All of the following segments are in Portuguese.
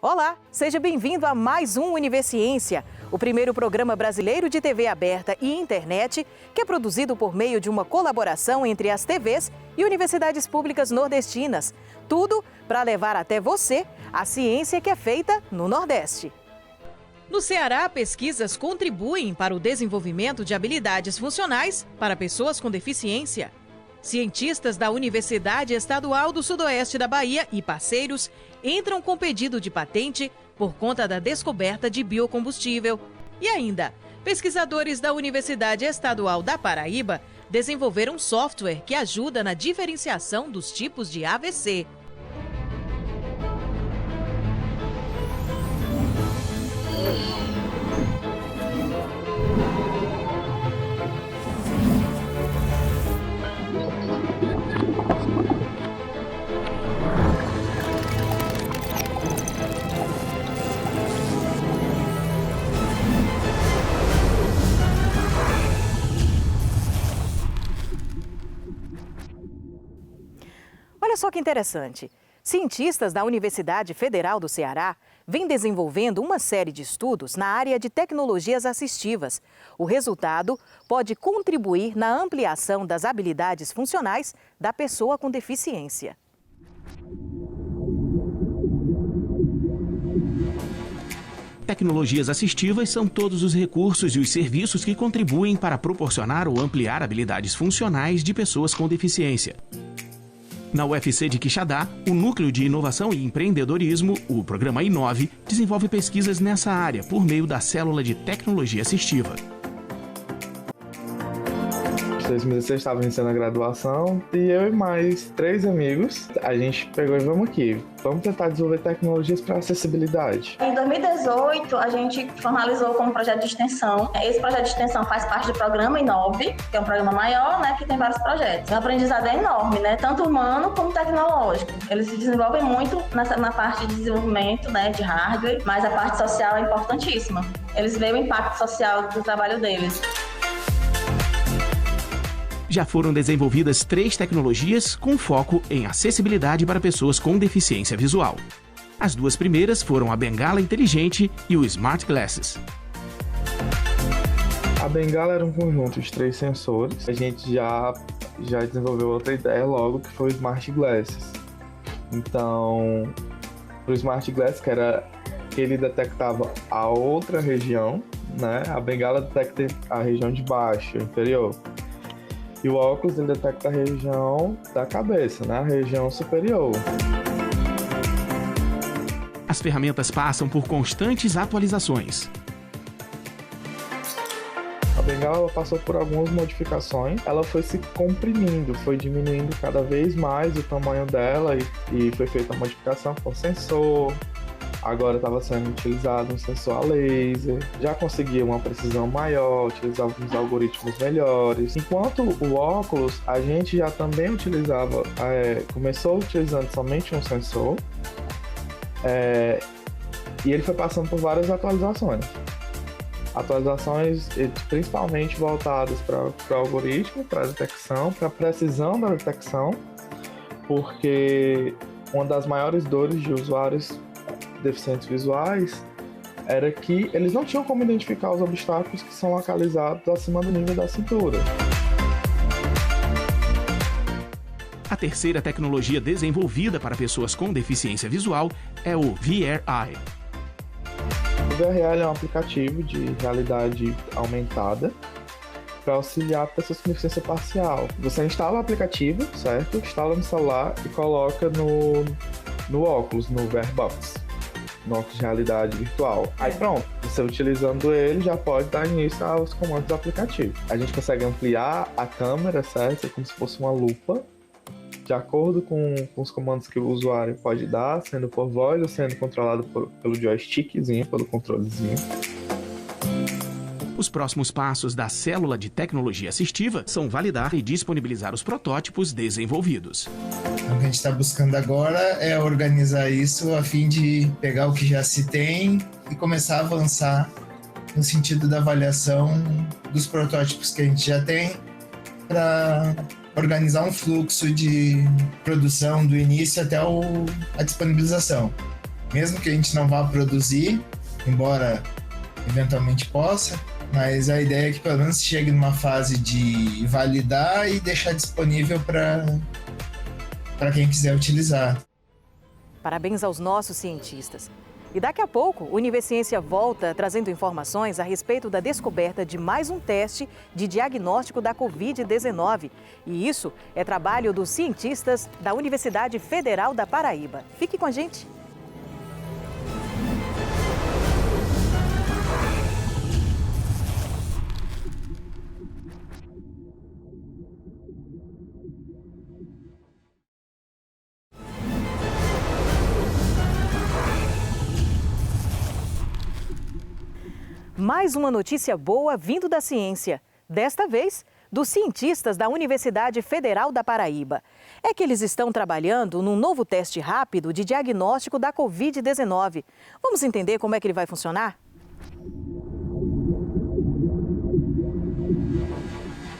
Olá, seja bem-vindo a mais um Universiência, o primeiro programa brasileiro de TV aberta e internet que é produzido por meio de uma colaboração entre as TVs e universidades públicas nordestinas. Tudo para levar até você a ciência que é feita no Nordeste. No Ceará, pesquisas contribuem para o desenvolvimento de habilidades funcionais para pessoas com deficiência. Cientistas da Universidade Estadual do Sudoeste da Bahia e parceiros entram com pedido de patente por conta da descoberta de biocombustível. E ainda, pesquisadores da Universidade Estadual da Paraíba desenvolveram um software que ajuda na diferenciação dos tipos de AVC. Olha só que interessante. Cientistas da Universidade Federal do Ceará vêm desenvolvendo uma série de estudos na área de tecnologias assistivas. O resultado pode contribuir na ampliação das habilidades funcionais da pessoa com deficiência. Tecnologias assistivas são todos os recursos e os serviços que contribuem para proporcionar ou ampliar habilidades funcionais de pessoas com deficiência. Na UFC de Quixadá, o Núcleo de Inovação e Empreendedorismo, o programa Inove, desenvolve pesquisas nessa área por meio da Célula de Tecnologia Assistiva. Em 2016 estava iniciando a graduação e eu e mais 3 amigos, a gente pegou e vamos tentar desenvolver tecnologias para acessibilidade. Em 2018, a gente formalizou como projeto de extensão. Esse projeto de extensão faz parte do programa Inove, que é um programa maior, que tem vários projetos. O aprendizado é enorme, tanto humano como tecnológico. Eles se desenvolvem muito na parte de desenvolvimento, de hardware, mas a parte social é importantíssima. Eles veem o impacto social do trabalho deles. Já foram desenvolvidas 3 tecnologias com foco em acessibilidade para pessoas com deficiência visual. As 2 primeiras foram a bengala inteligente e o Smart Glasses. A bengala era um conjunto de 3 sensores. A gente já desenvolveu outra ideia logo, que foi o Smart Glasses. Então, o Smart Glasses, que era que ele detectava a outra região, a bengala detecta a região de baixo, inferior. E o óculos ele detecta a região da cabeça, a região superior. As ferramentas passam por constantes atualizações. A bengala passou por algumas modificações. Ela foi se comprimindo, foi diminuindo cada vez mais o tamanho dela e foi feita a modificação com sensor. Agora estava sendo utilizado um sensor a laser, já conseguia uma precisão maior, utilizava uns algoritmos melhores. Enquanto o óculos, a gente já também utilizava, começou utilizando somente um sensor, e ele foi passando por várias atualizações. Atualizações principalmente voltadas para o algoritmo, para a detecção, para a precisão da detecção, porque uma das maiores dores de usuários deficientes visuais era que eles não tinham como identificar os obstáculos que são localizados acima do nível da cintura. A terceira tecnologia desenvolvida para pessoas com deficiência visual é o VRI. O VRI é um aplicativo de realidade aumentada para auxiliar pessoas com deficiência parcial. Você instala o aplicativo, certo? Instala no celular e coloca no óculos, no VRBox. No óculos de realidade virtual. Aí pronto, você utilizando ele já pode dar início aos comandos do aplicativo. A gente consegue ampliar a câmera, certo? Como se fosse uma lupa, de acordo com os comandos que o usuário pode dar, sendo por voz ou sendo controlado pelo joystickzinho, pelo controlezinho. Os próximos passos da Célula de Tecnologia Assistiva são validar e disponibilizar os protótipos desenvolvidos. O que a gente está buscando agora é organizar isso a fim de pegar o que já se tem e começar a avançar no sentido da avaliação dos protótipos que a gente já tem para organizar um fluxo de produção do início até a disponibilização. mesmo que a gente não vá produzir, embora eventualmente possa, mas a ideia é que pelo menos chegue numa fase de validar e deixar disponível para quem quiser utilizar. Parabéns aos nossos cientistas. E daqui a pouco, o Univerciência volta trazendo informações a respeito da descoberta de mais um teste de diagnóstico da Covid-19. E isso é trabalho dos cientistas da Universidade Federal da Paraíba. Fique com a gente. Mais uma notícia boa vindo da ciência. Desta vez, dos cientistas da Universidade Federal da Paraíba. É que eles estão trabalhando num novo teste rápido de diagnóstico da Covid-19. Vamos entender como é que ele vai funcionar?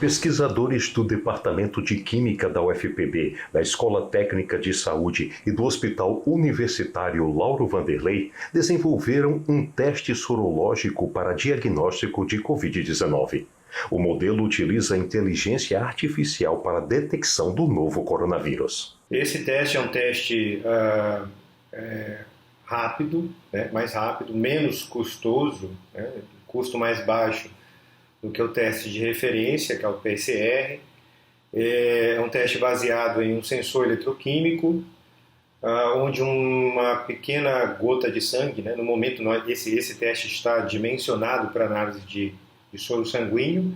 Pesquisadores do Departamento de Química da UFPB, da Escola Técnica de Saúde e do Hospital Universitário Lauro Vanderlei desenvolveram um teste sorológico para diagnóstico de Covid-19. O modelo utiliza inteligência artificial para a detecção do novo coronavírus. Esse teste é um teste rápido, mais rápido, menos custoso, custo mais baixo do que o teste de referência, que é o PCR. É um teste baseado em um sensor eletroquímico, onde uma pequena gota de sangue, no momento esse teste está dimensionado para análise de soro sanguíneo.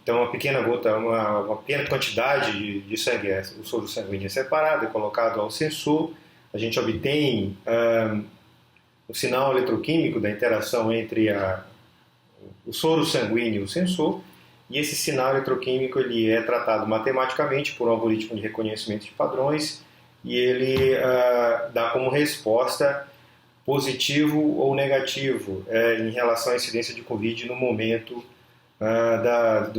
Então, uma pequena gota, uma pequena quantidade de sangue, o soro sanguíneo é separado, é colocado ao sensor. A gente obtém o sinal eletroquímico da interação entre o soro sanguíneo e o sensor, e esse sinal eletroquímico ele é tratado matematicamente por um algoritmo de reconhecimento de padrões, e ele dá como resposta positivo ou negativo em relação à incidência de Covid no momento da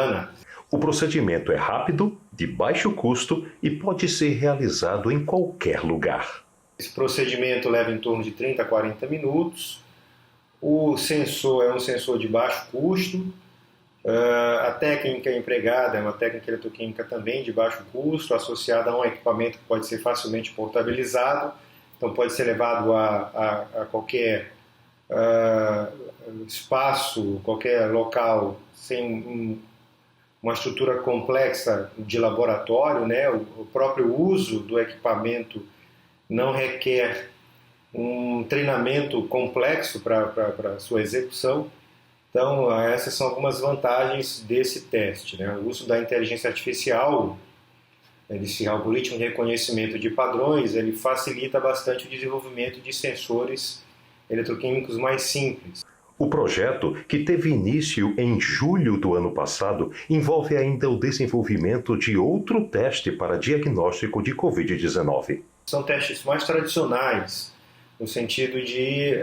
análise. O procedimento é rápido, de baixo custo e pode ser realizado em qualquer lugar. Esse procedimento leva em torno de 30 a 40 minutos. O sensor é um sensor de baixo custo. A técnica empregada é uma técnica eletroquímica também de baixo custo, associada a um equipamento que pode ser facilmente portabilizado. Então pode ser levado a qualquer espaço, qualquer local, sem uma estrutura complexa de laboratório. O próprio uso do equipamento não requer um treinamento complexo para sua execução. Então, essas são algumas vantagens desse teste. O uso da inteligência artificial, esse algoritmo de reconhecimento de padrões, ele facilita bastante o desenvolvimento de sensores eletroquímicos mais simples. O projeto, que teve início em julho do ano passado, envolve ainda o desenvolvimento de outro teste para diagnóstico de Covid-19. São testes mais tradicionais, no sentido de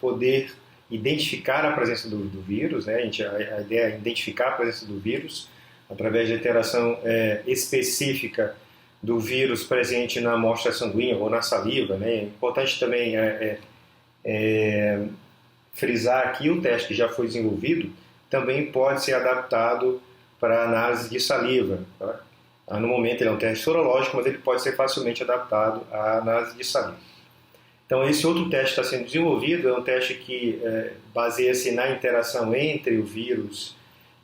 poder identificar a presença do vírus. A ideia é identificar a presença do vírus através da interação específica do vírus presente na amostra sanguínea ou na saliva. É importante também frisar aqui o teste que já foi desenvolvido também pode ser adaptado para análise de saliva. No momento ele é um teste sorológico, mas ele pode ser facilmente adaptado à análise de saliva. Então esse outro teste está sendo desenvolvido, é um teste que baseia-se na interação entre o vírus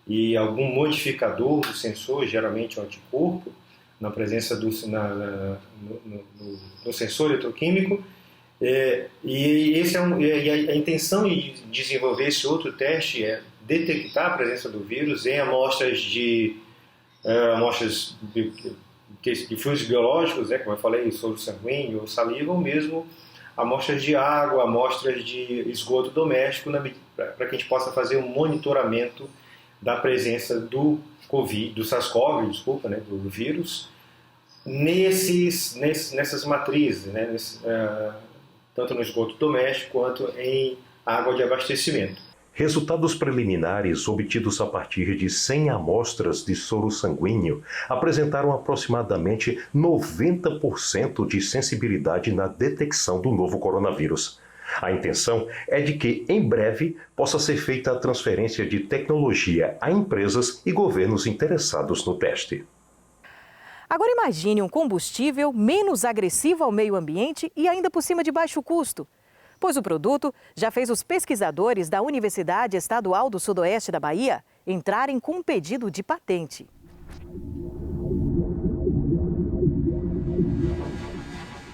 e algum modificador do sensor, geralmente um anticorpo, na presença no sensor eletroquímico. E a intenção de desenvolver esse outro teste é detectar a presença do vírus em amostras de fluidos biológicos, como eu falei, soro sanguíneo ou saliva, ou mesmo amostras de água, amostras de esgoto doméstico, para que a gente possa fazer um monitoramento da presença do SARS-CoV, do vírus, nessas matrizes, tanto no esgoto doméstico quanto em água de abastecimento. Resultados preliminares obtidos a partir de 100 amostras de soro sanguíneo apresentaram aproximadamente 90% de sensibilidade na detecção do novo coronavírus. A intenção é de que, em breve, possa ser feita a transferência de tecnologia a empresas e governos interessados no teste. Agora imagine um combustível menos agressivo ao meio ambiente e ainda por cima de baixo custo. Pois o produto já fez os pesquisadores da Universidade Estadual do Sudoeste da Bahia entrarem com um pedido de patente.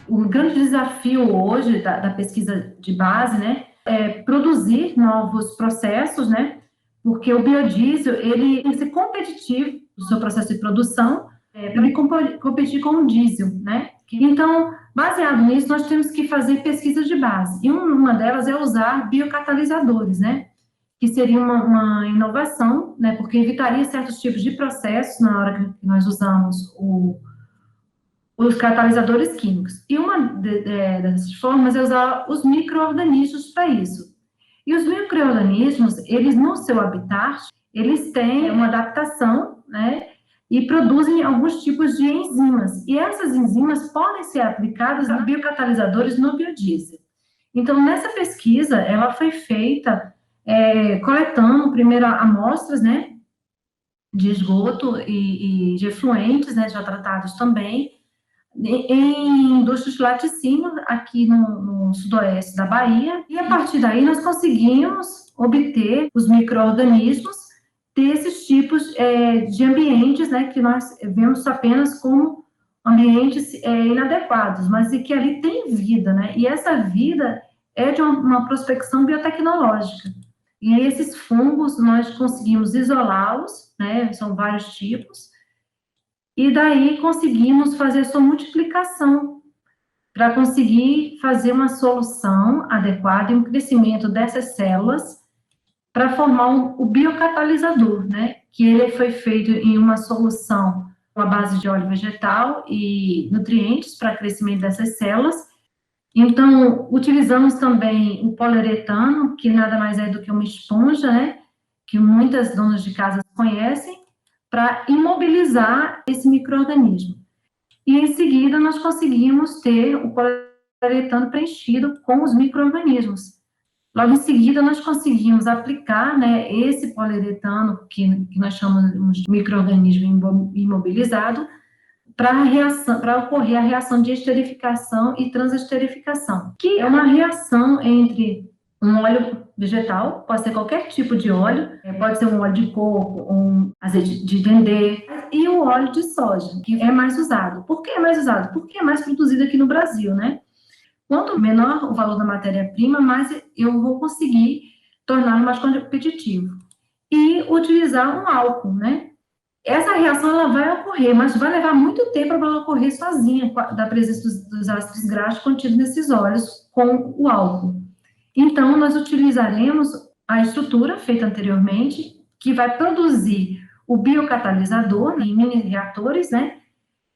O grande desafio hoje da pesquisa de base, né, é produzir novos processos, né, porque o biodiesel ele tem que ser competitivo no seu processo de produção para ele competir com o diesel, né? Então, baseado nisso, nós temos que fazer pesquisas de base. E uma delas é usar biocatalisadores, né? Que seria uma inovação, né? Porque evitaria certos tipos de processos na hora que nós usamos os catalisadores químicos. E uma dessas formas é usar os micro-organismos para isso. E os micro-organismos, eles no seu habitat, eles têm uma adaptação, né? E produzem alguns tipos de enzimas. E essas enzimas podem ser aplicadas a biocatalisadores no biodiesel. Então, nessa pesquisa, ela foi feita coletando primeiro amostras, né, de esgoto e de efluentes, né, já tratados também, em indústrias de laticínio, aqui no sudoeste da Bahia. E, a partir daí, nós conseguimos obter os micro-organismos desses tipos de ambientes, né, que nós vemos apenas como ambientes inadequados, mas que ali tem vida, né, e essa vida é de uma prospecção biotecnológica. E esses fungos, nós conseguimos isolá-los, né, são vários tipos, e daí conseguimos fazer sua multiplicação, para conseguir fazer uma solução adequada e um crescimento dessas células, para formar o biocatalisador, né? Que ele foi feito em uma solução com a base de óleo vegetal e nutrientes para crescimento dessas células. Então, utilizamos também o poliuretano, que nada mais é do que uma esponja, né? Que muitas donas de casa conhecem, para imobilizar esse micro-organismo. E, em seguida, nós conseguimos ter o poliuretano preenchido com os micro-organismos. Logo em seguida, nós conseguimos aplicar, né, esse poliuretano, que nós chamamos de micro-organismo imobilizado, para ocorrer a reação de esterificação e transesterificação, que é uma reação entre um óleo vegetal, pode ser qualquer tipo de óleo, pode ser um óleo de coco, um azeite de dendê, e o óleo de soja, que é mais usado. Por que é mais usado? Porque é mais produzido aqui no Brasil, né? Quanto menor o valor da matéria-prima, mais eu vou conseguir torná-lo mais competitivo. E utilizar um álcool, né? Essa reação ela vai ocorrer, mas vai levar muito tempo para ela ocorrer sozinha, da presença dos ácidos graxos contidos nesses óleos com o álcool. Então, nós utilizaremos a estrutura feita anteriormente, que vai produzir o biocatalisador em mini reatores, né?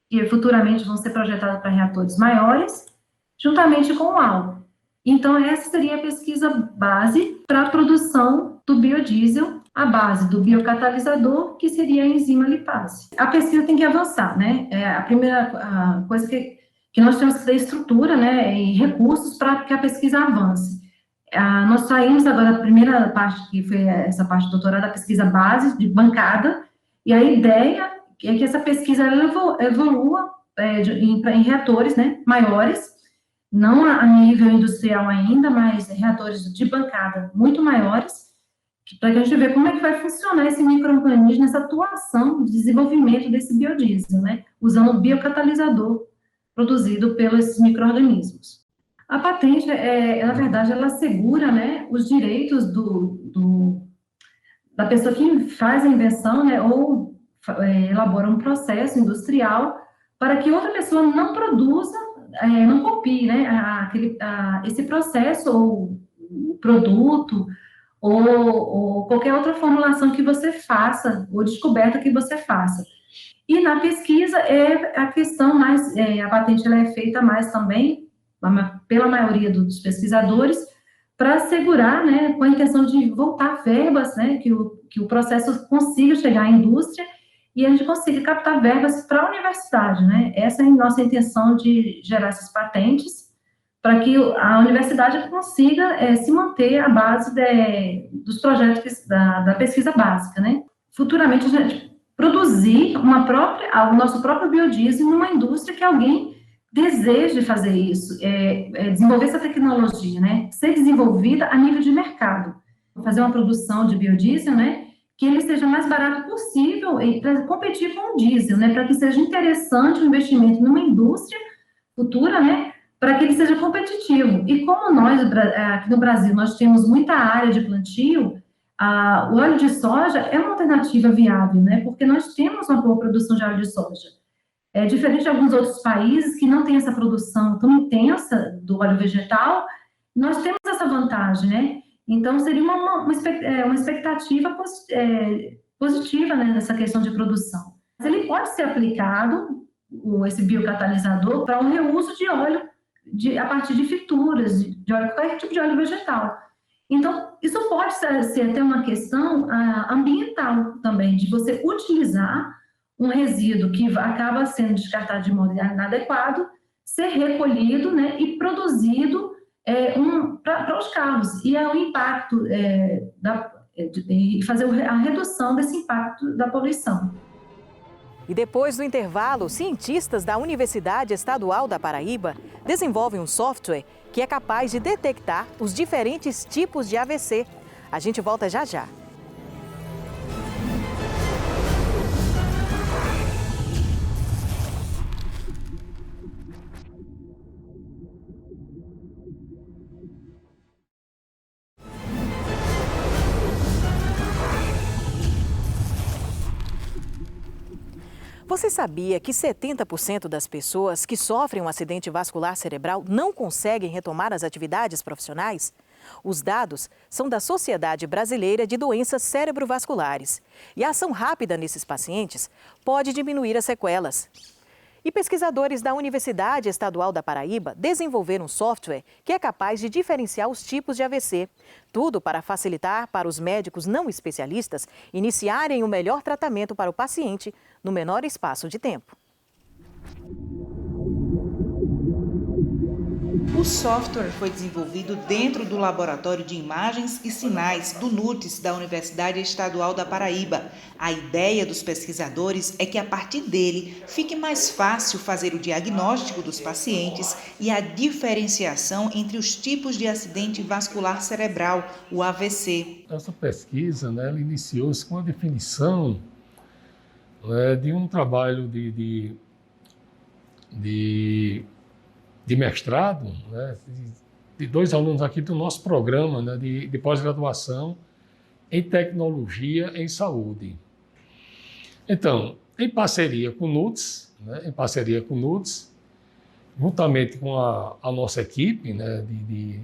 Que futuramente vão ser projetados para reatores maiores, juntamente com o álcool. Então, essa seria a pesquisa base para a produção do biodiesel, a base do biocatalisador, que seria a enzima lipase. A pesquisa tem que avançar, né? A primeira coisa que nós temos que ter estrutura, né, e recursos para que a pesquisa avance. Nós saímos agora da primeira parte, que foi essa parte do doutorado, da pesquisa base, de bancada, e a ideia é que essa pesquisa evolua em reatores, né, maiores, não a nível industrial ainda, mas reatores de bancada muito maiores, para que a gente veja como é que vai funcionar esse micro-organismo, essa atuação de desenvolvimento desse biodiesel, né, usando o biocatalisador produzido pelos micro-organismos. A patente, na verdade, ela assegura, né, os direitos da pessoa que faz a invenção, né, ou elabora um processo industrial para que outra pessoa não produza, não copie, né, esse processo ou produto ou qualquer outra formulação que você faça ou descoberta que você faça. E na pesquisa a questão mais, a patente ela é feita mais também pela maioria dos pesquisadores, para assegurar, né, com a intenção de voltar verbas, né, que o processo consiga chegar à indústria e a gente consiga captar verbas para a universidade, né? Essa é a nossa intenção de gerar essas patentes, para que a universidade consiga se manter à base dos projetos da pesquisa básica, né? Futuramente, a gente produzir o nosso próprio biodiesel numa indústria que alguém deseje fazer isso, desenvolver essa tecnologia, né? Ser desenvolvida a nível de mercado. Fazer uma produção de biodiesel, né? Que ele seja mais barato possível e para competir com o diesel, né? Para que seja interessante o investimento numa indústria futura, né? Para que ele seja competitivo. E como nós, aqui no Brasil, nós temos muita área de plantio, o óleo de soja é uma alternativa viável, né? Porque nós temos uma boa produção de óleo de soja. É diferente de alguns outros países que não têm essa produção tão intensa do óleo vegetal, nós temos essa vantagem, né? Então, seria uma expectativa positiva, né, nessa questão de produção. Mas ele pode ser aplicado, esse biocatalisador, para o reuso de óleo a partir de frituras, de óleo, qualquer tipo de óleo vegetal. Então, isso pode ser até uma questão ambiental também, de você utilizar um resíduo que acaba sendo descartado de modo inadequado, ser recolhido, né, e produzido para os carros. E o impacto, e fazer a redução desse impacto da poluição. E depois do intervalo, cientistas da Universidade Estadual da Paraíba desenvolvem um software que é capaz de detectar os diferentes tipos de AVC. A gente volta já já. Você sabia que 70% das pessoas que sofrem um acidente vascular cerebral não conseguem retomar as atividades profissionais? Os dados são da Sociedade Brasileira de Doenças Cerebrovasculares. E a ação rápida nesses pacientes pode diminuir as sequelas. E pesquisadores da Universidade Estadual da Paraíba desenvolveram um software que é capaz de diferenciar os tipos de AVC. Tudo para facilitar para os médicos não especialistas iniciarem o melhor tratamento para o paciente no menor espaço de tempo. O software foi desenvolvido dentro do Laboratório de Imagens e Sinais do NURTS da Universidade Estadual da Paraíba. A ideia dos pesquisadores é que a partir dele fique mais fácil fazer o diagnóstico dos pacientes e a diferenciação entre os tipos de acidente vascular cerebral, o AVC. Essa pesquisa, ela iniciou-se com a definição de um trabalho de mestrado, de dois alunos aqui do nosso programa de pós-graduação em tecnologia em saúde. Então, em parceria com o NURTS, juntamente com a nossa equipe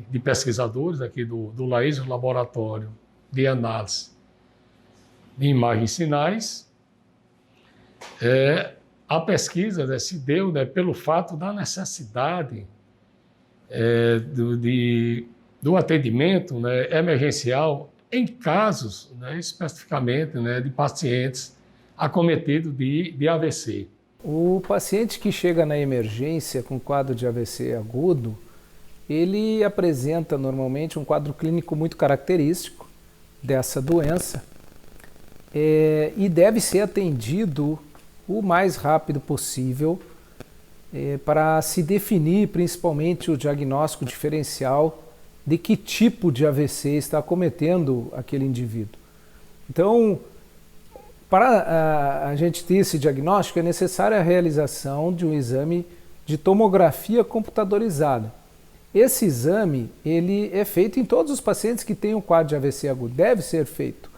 de pesquisadores aqui do LAIS, o Laboratório de Análise de Imagens e Sinais, a pesquisa se deu pelo fato da necessidade do atendimento emergencial em casos, especificamente, de pacientes acometidos de AVC. O paciente que chega na emergência com quadro de AVC agudo, ele apresenta normalmente um quadro clínico muito característico dessa doença e deve ser atendido o mais rápido possível para se definir principalmente o diagnóstico diferencial de que tipo de AVC está acometendo aquele indivíduo. Então, para a gente ter esse diagnóstico, é necessária a realização de um exame de tomografia computadorizada. Esse exame ele é feito em todos os pacientes que têm um quadro de AVC agudo, deve ser feito,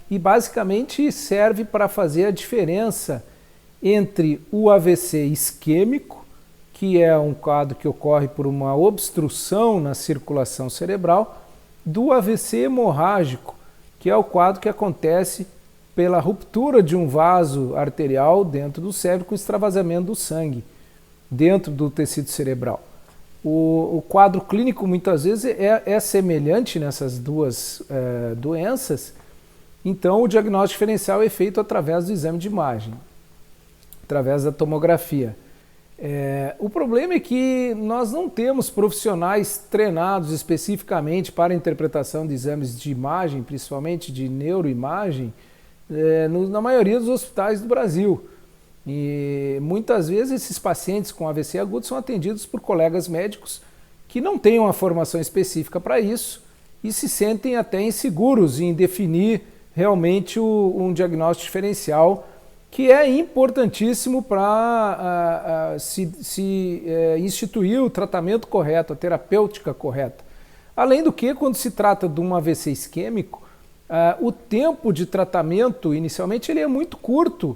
e basicamente serve para fazer a diferença entre o AVC isquêmico, que é um quadro que ocorre por uma obstrução na circulação cerebral, do AVC hemorrágico, que é o quadro que acontece pela ruptura de um vaso arterial dentro do cérebro com extravasamento do sangue dentro do tecido cerebral. O quadro clínico muitas vezes é semelhante nessas duas doenças, então o diagnóstico diferencial é feito através do exame de imagem, através da tomografia. O problema é que nós não temos profissionais trenados especificamente para a interpretação de exames de imagem, principalmente de neuroimagem, na maioria dos hospitais do Brasil. E muitas vezes esses pacientes com AVC agudo são atendidos por colegas médicos que não têm uma formação específica para isso e se sentem até inseguros em definir realmente um diagnóstico diferencial, que é importantíssimo para se instituir o tratamento correto, a terapêutica correta. Além do que, quando se trata de um AVC isquêmico, o tempo de tratamento, inicialmente, ele é muito curto.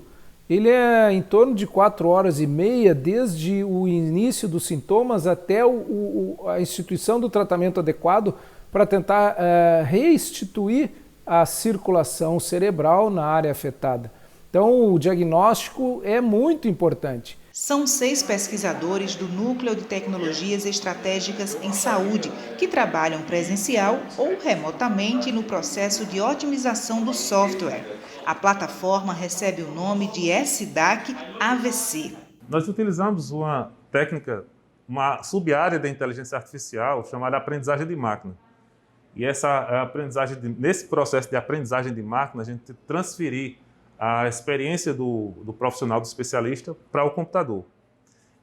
Ele é em torno de 4 horas e meia, desde o início dos sintomas até a instituição do tratamento adequado para tentar restituir a circulação cerebral na área afetada. Então, o diagnóstico é muito importante. São 6 pesquisadores do Núcleo de Tecnologias Estratégicas em Saúde que trabalham presencial ou remotamente no processo de otimização do software. A plataforma recebe o nome de SDAC-AVC. Nós utilizamos uma técnica, uma sub-área da inteligência artificial chamada aprendizagem de máquina. E nesse processo de aprendizagem de máquina, a gente transferir a experiência do profissional, do especialista, para o computador.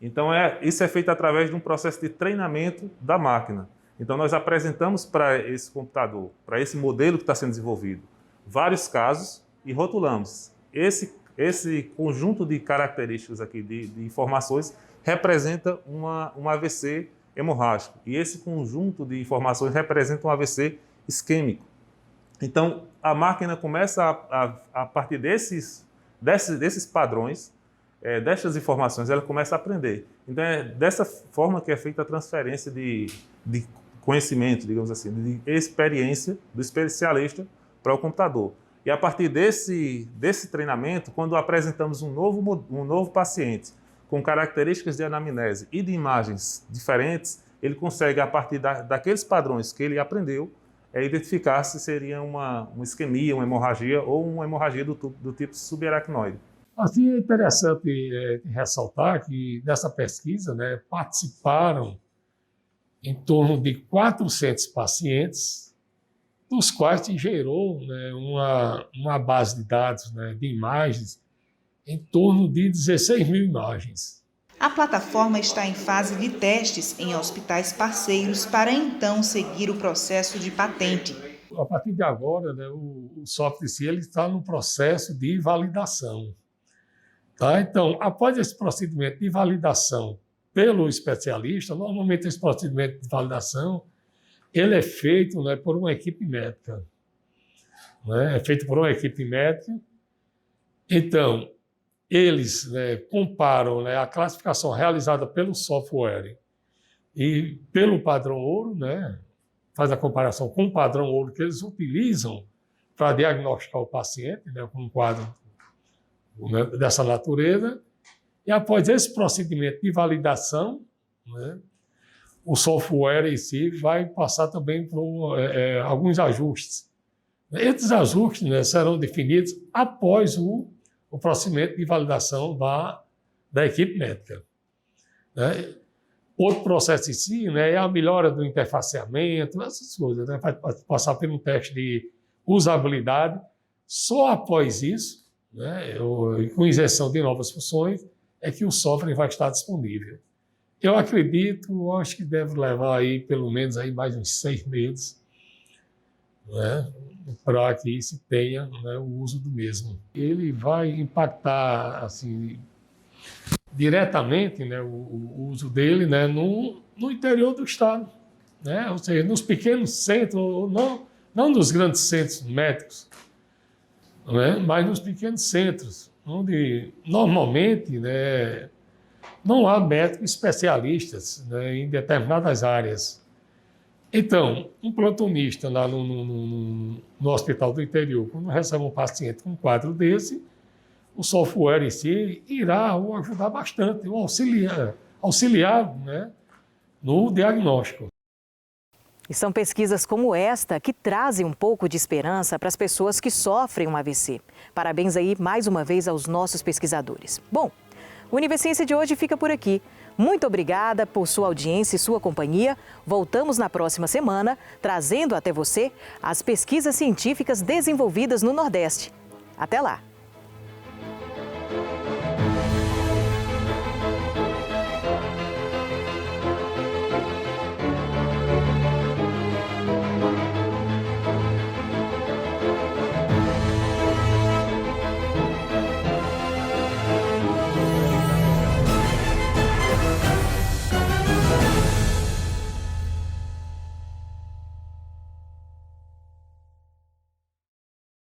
Então, isso é feito através de um processo de treinamento da máquina. Então, nós apresentamos para esse computador, para esse modelo que está sendo desenvolvido, vários casos e rotulamos. Esse conjunto de características aqui, de informações, representa um AVC hemorrágico. E esse conjunto de informações representa um AVC isquêmico. Então, a máquina começa a partir desses padrões, dessas informações, ela começa a aprender. Então, é dessa forma que é feita a transferência de conhecimento, digamos assim, de experiência do especialista para o computador. E a partir desse treinamento, quando apresentamos um novo paciente com características de anamnese e de imagens diferentes, ele consegue, a partir daqueles padrões que ele aprendeu, identificar se seria uma isquemia, uma hemorragia ou uma hemorragia do tipo subaracnoide. Assim, é interessante ressaltar que nessa pesquisa participaram em torno de 400 pacientes, dos quais se gerou uma base de dados de imagens em torno de 16 mil imagens. A plataforma está em fase de testes em hospitais parceiros para então seguir o processo de patente. A partir de agora, o software em si está no processo de validação. Tá? Então, após esse procedimento de validação pelo especialista, normalmente esse procedimento de validação ele é feito por uma equipe médica. É feito por uma equipe médica. Então, eles comparam a classificação realizada pelo software e pelo padrão ouro, faz a comparação com o padrão ouro que eles utilizam para diagnosticar o paciente, com um quadro dessa natureza. E após esse procedimento de validação, o software em si vai passar também por alguns ajustes. Esses ajustes serão definidos após o procedimento de validação da equipe médica. Outro processo em si é a melhora do interfaceamento, essas coisas. Vai passar por um teste de usabilidade. Só após isso, com injeção de novas funções, é que o software vai estar disponível. Eu acho que deve levar aí pelo menos aí mais uns 6 meses, para que se tenha o uso do mesmo. Ele vai impactar assim, diretamente o uso dele no interior do estado, ou seja, nos pequenos centros, não nos grandes centros médicos, mas nos pequenos centros, onde normalmente não há médicos especialistas em determinadas áreas. Então, um plantonista lá no hospital do interior, quando recebe um paciente com um quadro desse, o software em si irá o ajudar bastante, o auxiliar no diagnóstico. E são pesquisas como esta que trazem um pouco de esperança para as pessoas que sofrem um AVC. Parabéns aí mais uma vez aos nossos pesquisadores. Bom, o Universiência de hoje fica por aqui. Muito obrigada por sua audiência e sua companhia. Voltamos na próxima semana, trazendo até você as pesquisas científicas desenvolvidas no Nordeste. Até lá!